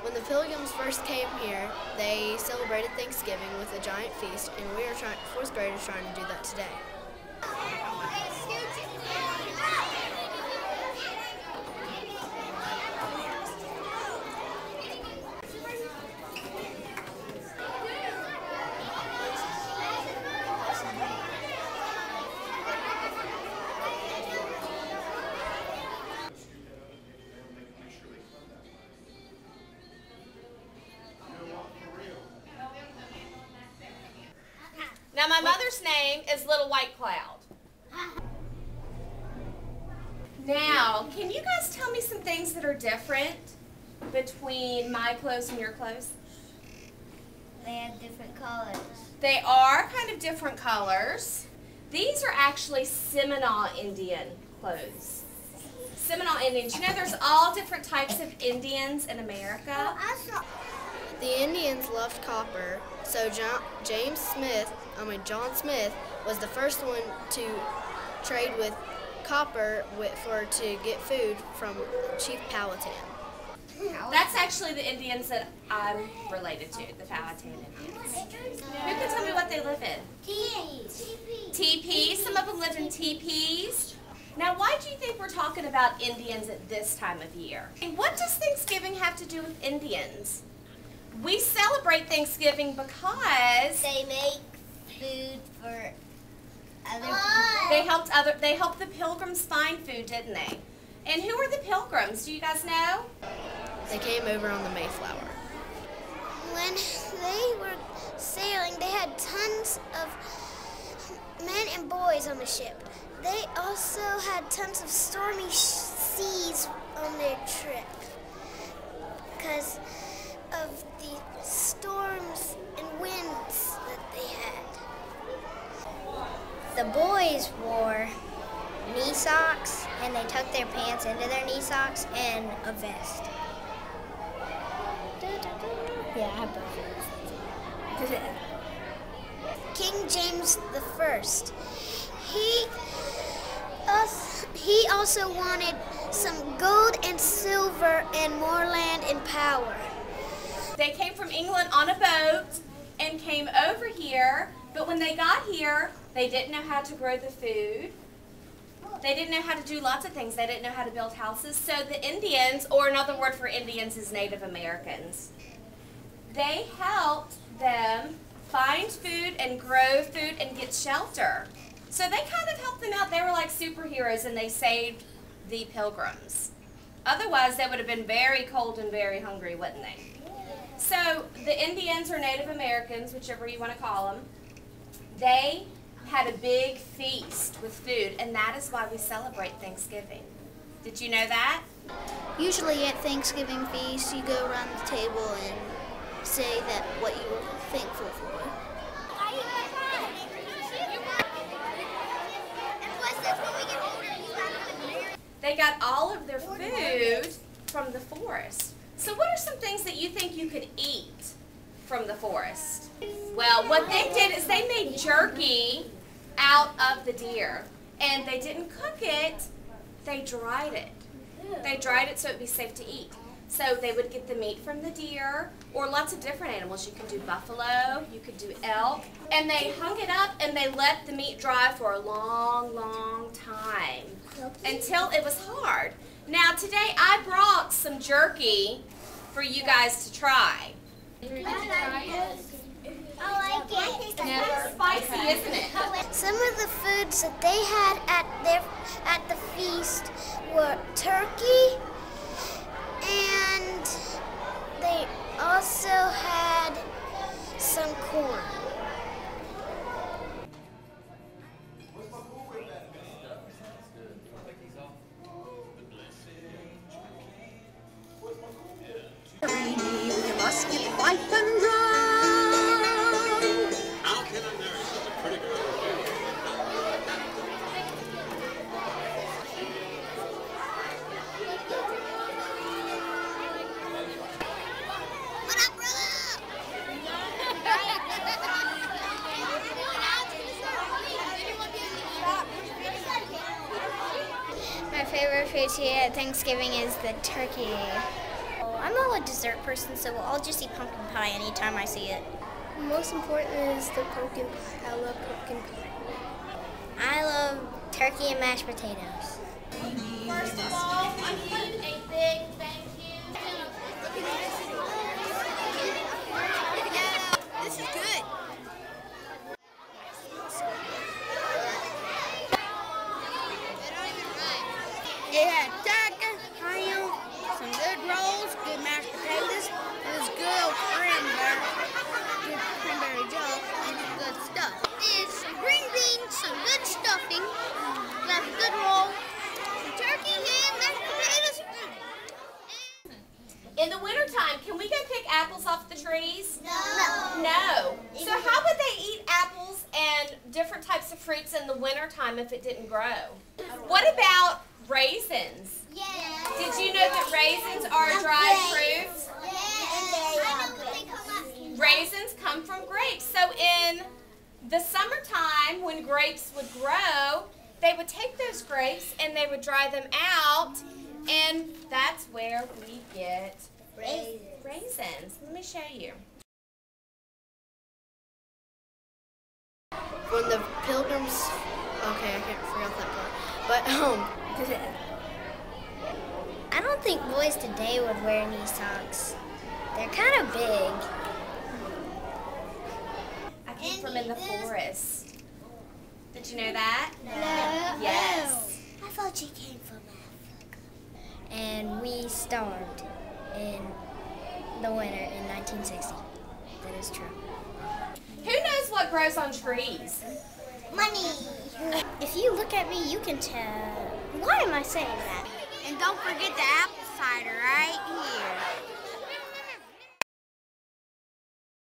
When the Pilgrims first came here, they celebrated Thanksgiving with a giant feast, and we are fourth graders trying to do that today. Now my mother's name is Little White Cloud. Now, can you guys tell me some things that are different between my clothes and your clothes? They have different colors. They are kind of different colors. These are actually Seminole Indian clothes. Seminole Indians. You know there's all different types of Indians in America. The Indians loved copper, so John Smith was the first one to trade with copper to get food from Chief Powhatan. That's actually the Indians that I'm related to, the Powhatan Indians. Who can tell me what they live in? Teepees. Teepees. Some of them live in teepees. Now, why do you think we're talking about Indians at this time of year? And what does Thanksgiving have to do with Indians? We celebrate Thanksgiving because They make food for other people. they helped the Pilgrims find food, didn't they? And who are the Pilgrims? Do you guys know? They came over on the Mayflower. When they were sailing, they had tons of men and boys on the ship. They also had tons of stormy seas on their trip because of the storms and winds that they had. The boys wore knee socks, and they tucked their pants into their knee socks, and a vest. Yeah, I have both. King James I. He also wanted some gold and silver and more land and power. They came from England on a boat and came over here, but when they got here, they didn't know how to grow the food. They didn't know how to do lots of things. They didn't know how to build houses. So the Indians, or another word for Indians is Native Americans, they helped them find food and grow food and get shelter. So they kind of helped them out. They were like superheroes, and they saved the Pilgrims. Otherwise, they would have been very cold and very hungry, wouldn't they? So the Indians or Native Americans, whichever you want to call them, they had a big feast with food, and that is why we celebrate Thanksgiving. Did you know that? Usually at Thanksgiving feast, you go around the table and say that what you were thankful for. They got all of their food from the forest. So what are some things that you think you could eat from the forest? Well, what they did is they made jerky out of the deer, and they didn't cook it, they dried it. They dried it so it would be safe to eat. So they would get the meat from the deer, or lots of different animals. You could do buffalo, you could do elk, and they hung it up and they let the meat dry for a long, long time until it was hard. Now today I brought some jerky for you guys to try. I like it. It's spicy, isn't it? Some of the foods that they had at the feast were turkey, and they also had some corn. We must get white and run. How can I marry such a pretty girl? What up, brother? My favorite food to eat at Thanksgiving is the turkey. I'm not a dessert person, so I'll just eat pumpkin pie anytime I see it. Most important is the pumpkin pie. I love pumpkin pie. I love turkey and mashed potatoes. First of all, I need a big thank you. This is good. It had turkey, ham, some good rolls, good mashed potatoes, and this good old cranberry jug, and some good stuff. It's some green beans, some good stuffing, got a good roll, some turkey, ham, mashed potatoes. In the wintertime, can we go pick apples off the trees? No. No. So how would they eat apples and different types of fruits in the wintertime if it didn't grow? What about raisins? Yeah. Did you know that raisins are a dried fruit? Raisins come from grapes. So in the summertime, when grapes would grow, they would take those grapes and they would dry them out, and that's where we get raisins. Let me show you. When the pilgrims, okay, I can't forget that part. But I don't think boys today would wear knee socks. They're kind of big. I came from in the forest. Did you know that? No. Yes. I thought you came from Africa. And we starved in the winter in 1960. That is true. Who knows what grows on trees? Money. If you look at me, you can tell. Why am I saying that? And don't forget the apple.